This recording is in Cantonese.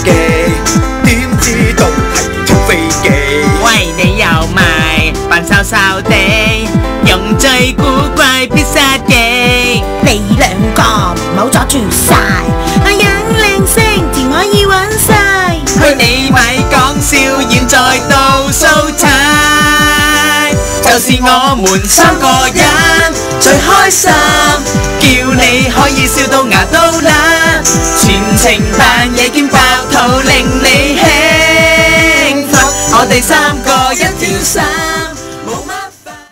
機，點知道係條飛機。喂，你又賣扮瘦瘦地，用最古怪必殺技。你兩個唔好阻住晒，我樣靚聲甜可以玩晒。去你咪講笑，現在倒數齊，就是我們三個人最開心，叫你可以笑到牙都爛，全程扮嘢兼爆肚令你興奮，我哋三個一條心。